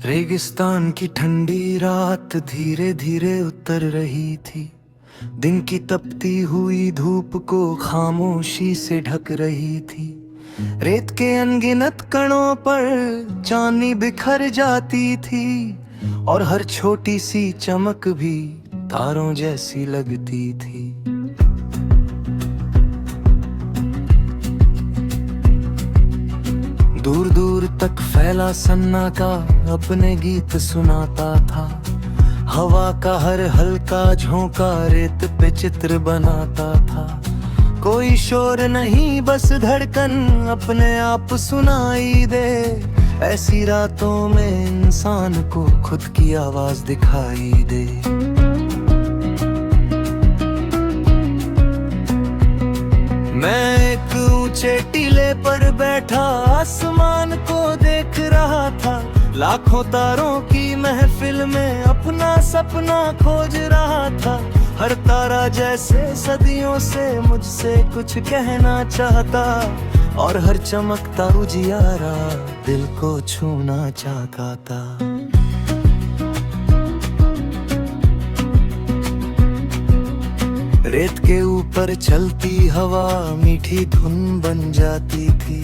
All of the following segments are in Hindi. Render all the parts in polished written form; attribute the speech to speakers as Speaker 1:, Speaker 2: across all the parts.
Speaker 1: रेगिस्तान की ठंडी रात धीरे धीरे उतर रही थी। दिन की तपती हुई धूप को खामोशी से ढक रही थी। रेत के अनगिनत कणों पर चांदनी बिखर जाती थी और हर छोटी सी चमक भी तारों जैसी लगती थी। दूर दूर तक फैला सन्नाटा अपने गीत सुनाता था। हवा का हर हल्का झोंका रेत पे चित्र बनाता था। कोई शोर नहीं बस धड़कन अपने आप सुनाई दे। ऐसी रातों में इंसान को खुद की आवाज दिखाई दे। मैं एक ऊंचे टीले पर बैठा आसमान को देख रहा था। लाखों तारों की महफिल में अपना सपना खोज रहा था। हर तारा जैसे सदियों से मुझसे कुछ कहना चाहता और हर चमकता उजियारा दिल को छूना चाहता था। रेत के ऊपर चलती हवा मीठी धुन बन जाती थी।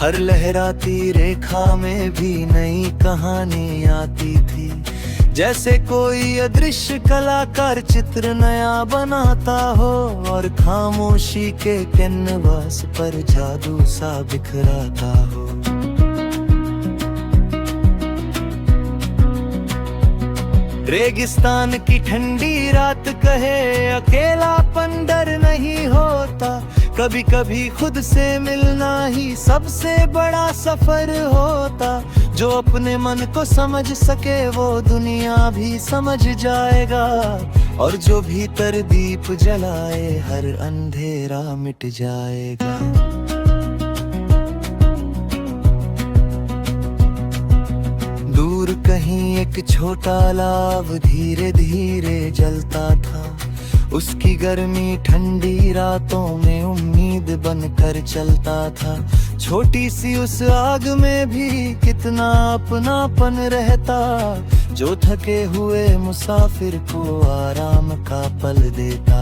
Speaker 1: हर लहराती रेखा में भी नई कहानी आती थी। जैसे कोई अदृश्य कलाकार चित्र नया बनाता हो और खामोशी के कैनवास पर जादू सा बिखराता हो। रेगिस्तान की ठंडी रात कहे अकेलापन डर नहीं होता। कभी कभी खुद से मिलना ही सबसे बड़ा सफर होता। जो अपने मन को समझ सके वो दुनिया भी समझ जाएगा और जो भीतर दीप जलाए हर अंधेरा मिट जाएगा। दूर कहीं एक छोटा लाव धीरे धीरे जलता था। उसकी गर्मी ठंडी रातों में उम्मीद बनकर चलता था। छोटी सी उस आग में भी कितना अपनापन रहता जो थके हुए मुसाफिर को आराम का पल देता।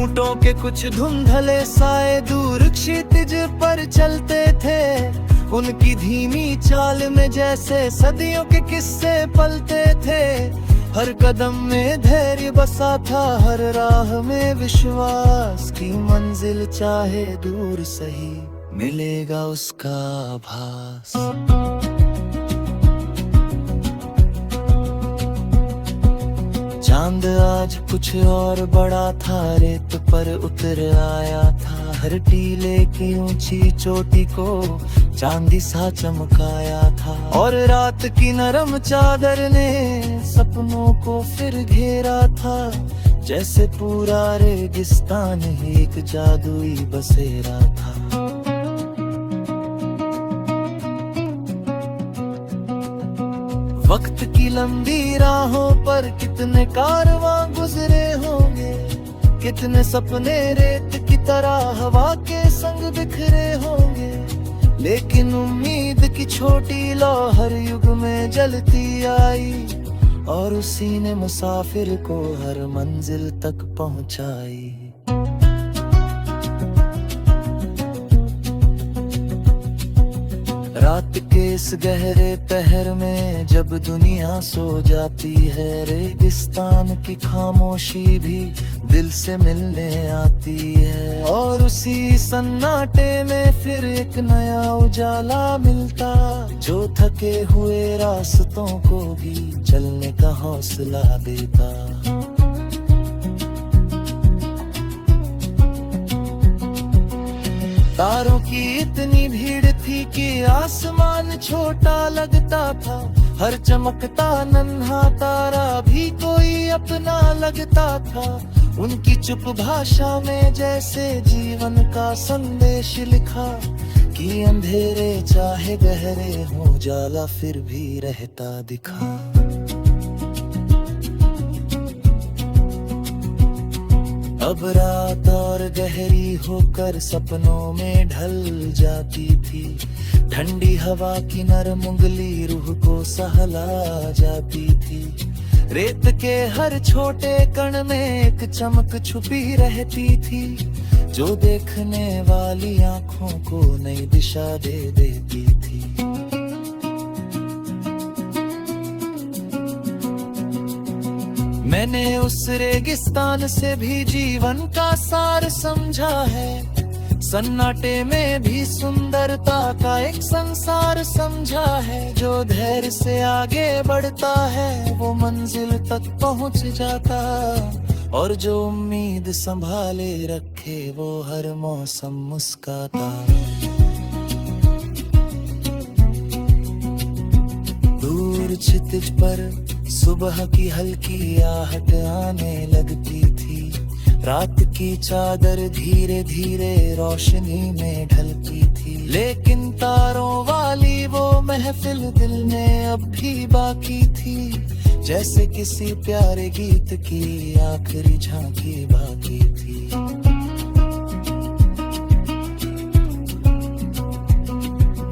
Speaker 1: ऊंटों के कुछ धुंधले साए दूर क्षितिज पर चलते थे। उनकी धीमी चाल में जैसे सदियों के किस्से पलते थे। हर कदम में धैर्य बसा था, हर राह में विश्वास की मंजिल चाहे दूर सही मिलेगा उसका आभास। चांद आज कुछ और बड़ा था, रेत पर उतर आया था। हर टीले की ऊंची चोटी को चांदी सा चमकाया था और रात की नरम चादर ने सपनों को फिर घेरा था। जैसे पूरा रेगिस्तान ही एक जादुई बसेरा था। वक्त की लंबी राहों पर कितने कारवां गुजरे होंगे। कितने सपने रेत की तरह हवा के संग बिखरे होंगे। लेकिन उम्मीद की छोटी लौ हर युग में जलती आई और उसी ने मुसाफिर को हर मंजिल तक पहुंचाई। रात के इस गहरे पहर में जब दुनिया सो जाती है, रेगिस्तान की खामोशी भी दिल से मिलने आती है। और उसी सन्नाटे में फिर एक नया उजाला मिलता जो थके हुए रास्तों को भी चलने का हौसला देता। तारों की इतनी भीड़ थी कि आसमान छोटा लगता था। हर चमकता नन्हा तारा भी कोई अपना लगता था। उनकी चुप भाषा में जैसे जीवन का संदेश लिखा कि अंधेरे चाहे गहरे हो जाला फिर भी रहता दिखा। अब रात और गहरी होकर सपनों में ढल जाती थी। ठंडी हवा की नरम उंगली रूह को सहला जाती थी। रेत के हर छोटे कण में एक चमक छुपी रहती थी, जो देखने वाली आंखों को नई दिशा दे देती थी। मैंने उस रेगिस्तान से भी जीवन का सार समझा है। सन्नाटे में भी सुंदरता का एक संसार समझा है। जो धैर्य से आगे बढ़ता है वो मंजिल तक पहुंच जाता, और जो उम्मीद संभाले रखे वो हर मौसम मुस्काता। दूर क्षितिज पर सुबह की हल्की आहट आने लगती थी। रात की चादर धीरे धीरे रोशनी में ढलती थी, लेकिन तारों वाली वो महफिल दिल में अब भी बाकी थी। जैसे किसी प्यारे गीत की आखिरी झांकी बाकी थी।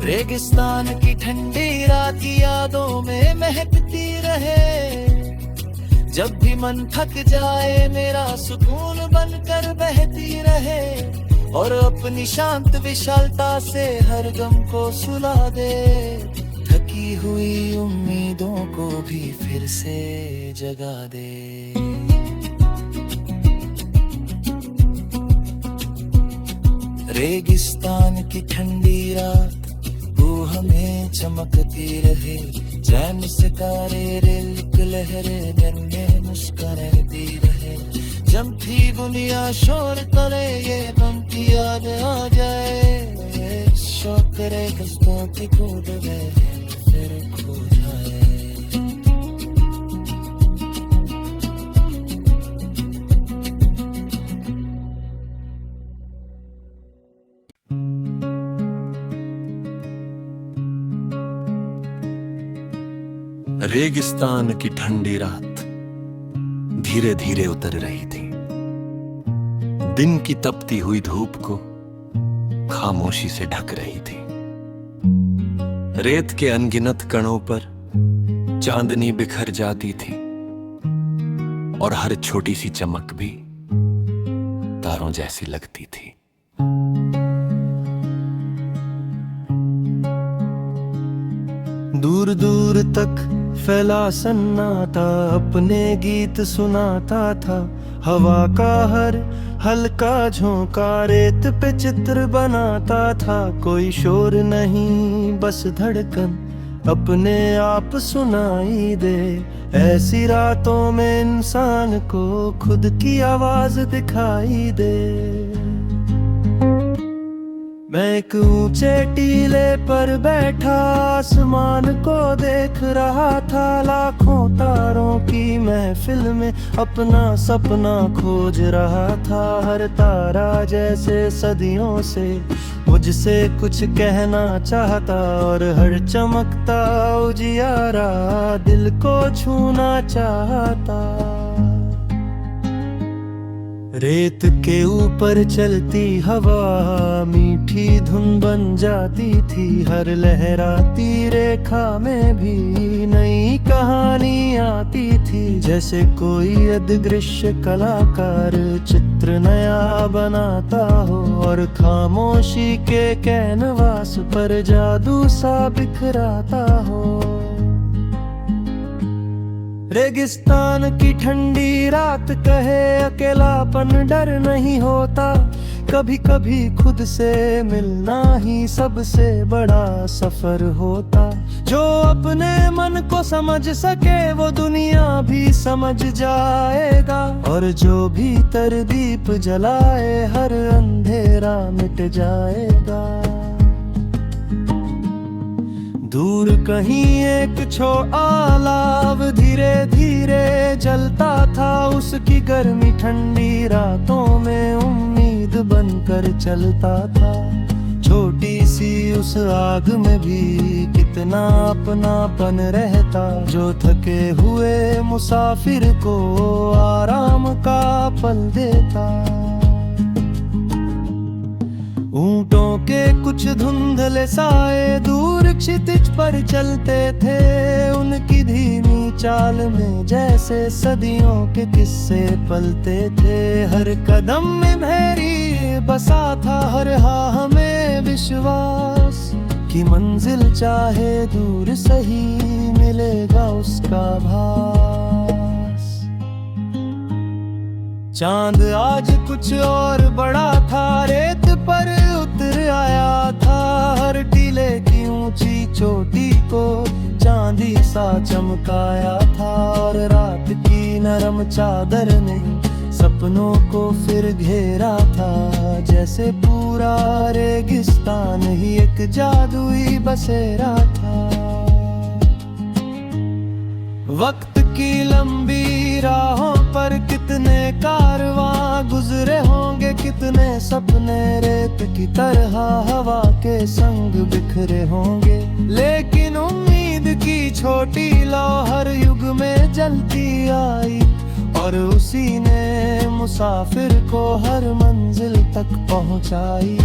Speaker 1: रेगिस्तान की ठंडी रात यादों में महकती रहे। जब भी मन थक जाए मेरा सुकून बनकर बहती रहे, और अपनी शांत विशालता से हर गम को सुला दे। थकी हुई उम्मीदों को भी फिर से जगा दे। रेगिस्तान की ठंडी रात हमें चमकती रहे। चैन सितारे रेल लहरें दिन में मुस्कुराती रहे। जमती दुनिया शोर करे ये गम की याद आ जाए। शौक करे कष्टों की कूद में फिर खो जाए।
Speaker 2: रेगिस्तान की ठंडी रात धीरे धीरे उतर रही थी। दिन की तपती हुई धूप को खामोशी से ढक रही थी। रेत के अनगिनत कणों पर चांदनी बिखर जाती थी, और हर छोटी सी चमक भी तारों जैसी लगती थी।
Speaker 1: दूर दूर तक फैला सन्नाटा अपने गीत सुनाता था। हवा का हर हल्का झोंका रेत पे चित्र बनाता था। कोई शोर नहीं बस धड़कन अपने आप सुनाई दे। ऐसी रातों में इंसान को खुद की आवाज दिखाई दे। मैं एक ऊंचे टीले पर बैठा आसमान को देख रहा था। लाखों तारों की महफिल में अपना सपना खोज रहा था। हर तारा जैसे सदियों से मुझसे कुछ कहना चाहता, और हर चमकता उजियारा दिल को छूना चाहता। रेत के ऊपर चलती हवा मीठी धुन बन जाती थी। हर लहराती रेखा में भी नई कहानी आती थी। जैसे कोई अदृश्य कलाकार चित्र नया बनाता हो, और खामोशी के कैनवास पर जादू सा बिखराता हो। रेगिस्तान की ठंडी रात कहे अकेलापन डर नहीं होता। कभी कभी खुद से मिलना ही सबसे बड़ा सफर होता। जो अपने मन को समझ सके वो दुनिया भी समझ जाएगा, और जो भीतर दीप जलाए हर अंधेरा मिट जाएगा। दूर कहीं एक आलाव धीरे धीरे जलता था। उसकी गर्मी ठंडी रातों में उम्मीद बनकर चलता था। छोटी सी उस आग में भी कितना अपनापन रहता, जो थके हुए मुसाफिर को आराम का पल देता। कुछ धुंधले साए दूर क्षितिज पर चलते थे, उनकी धीमी चाल में जैसे सदियों के किस्से पलते थे। हर कदम में भैरी बसा था, हर हाँ हमें विश्वास कि मंजिल चाहे दूर सही मिलेगा उसका भास। चांद आज कुछ और बड़ा था, रेत पर उतर आया था, हर टीले की ऊंची चोटी को चांदी सा चमकाया था। और रात की नरम चादर ने सपनों को फिर घेरा था, जैसे पूरा रेगिस्तान ही एक जादुई बसेरा था। वक्त की लंबी राहों पर कितने कारवां गुजरे होंगे, कितने सपने रेत की तरह हवा के संग बिखरे होंगे। लेकिन उम्मीद की छोटी लौ हर युग में जलती आई, और उसी ने मुसाफिर को हर मंजिल तक पहुंचाई।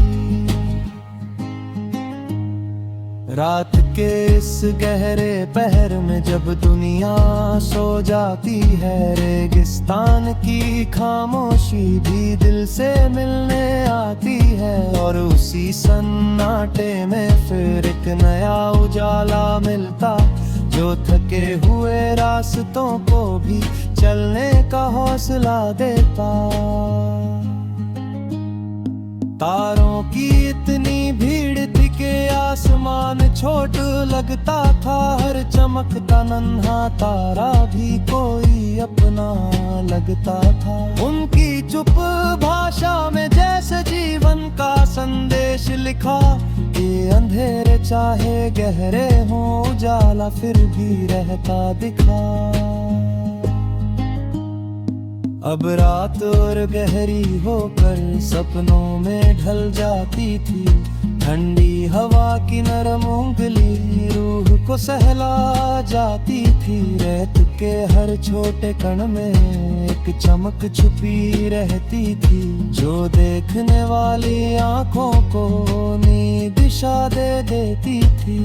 Speaker 1: रात के इस गहरे पहर में जब दुनिया सो जाती है, रेगिस्तान की खामोशी भी दिल से मिलने आती है। और उसी सन्नाटे में फिर एक नया उजाला मिलता, जो थके हुए रास्तों को भी चलने का हौसला देता। तारों की इतनी भीड़ थी कि आसमान छोट लगता था, हर चमकता नन्हा तारा भी कोई अपना लगता था। उनकी चुप भाषा में जैसे जीवन का संदेश लिखा, ये अंधेरे चाहे गहरे हों उजाला फिर भी रहता दिखा। अब रात और गहरी होकर सपनों में ढल जाती थी, ठंडी हवा की नरम उंगली रूह को सहला जाती थी। रेत के हर छोटे कण में एक चमक छुपी रहती थी, जो देखने वाली आंखों को नई दिशा दे देती थी।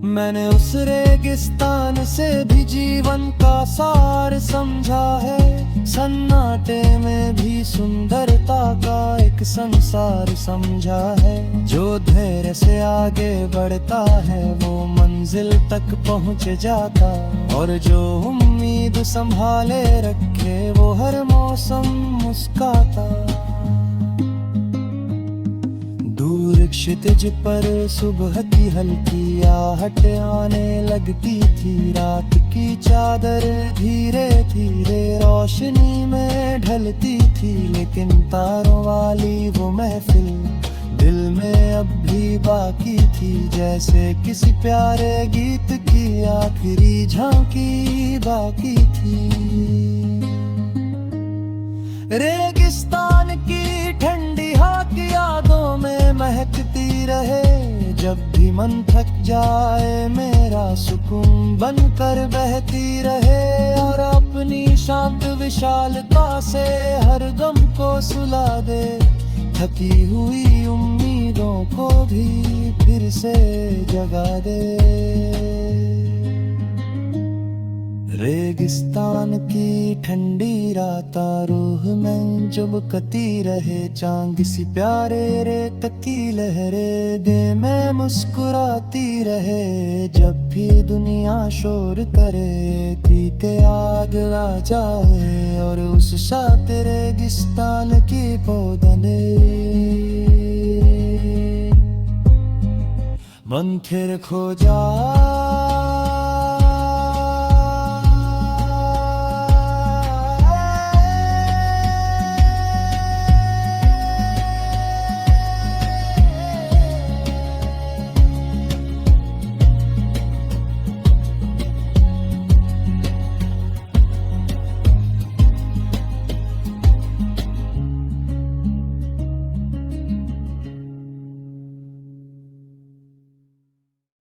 Speaker 1: मैंने उस रेगिस्तान से भी जीवन का सार समझा है, सन्नाटे में भी सुंदरता का एक संसार समझा है। जो धैर्य से आगे बढ़ता है वो मंजिल तक पहुंच जाता, और जो उम्मीद संभाले रखे वो हर मौसम मुस्काता। दूर क्षितिज पर सुबह की हल्की आहट आने लगती थी, रात की चादर धीरे धीरे रोशनी में ढलती थी। लेकिन तारों वाली वो महफिल दिल में अब भी बाकी थी, जैसे किसी प्यारे गीत की आखिरी झांकी बाकी थी। रेगिस्तान की ठंडी हवा की यादों में महकती रहे, जब भी मन थक जाए मेरा सुकून बनकर बहती रहे। और अपनी शांत विशालता से हर गम को सुला दे, थकी हुई उम्मीदों को भी फिर से जगा दे। रेगिस्तान की ठंडी रात रूह में चुभकती रहे, चांद सी प्यारे रेत की लहरे दे में मुस्कुराती रहे। जब भी दुनिया शोर करे पीते आग आ जाए, और उस साथ रेगिस्तान की पौधने मन फिर खो जाए।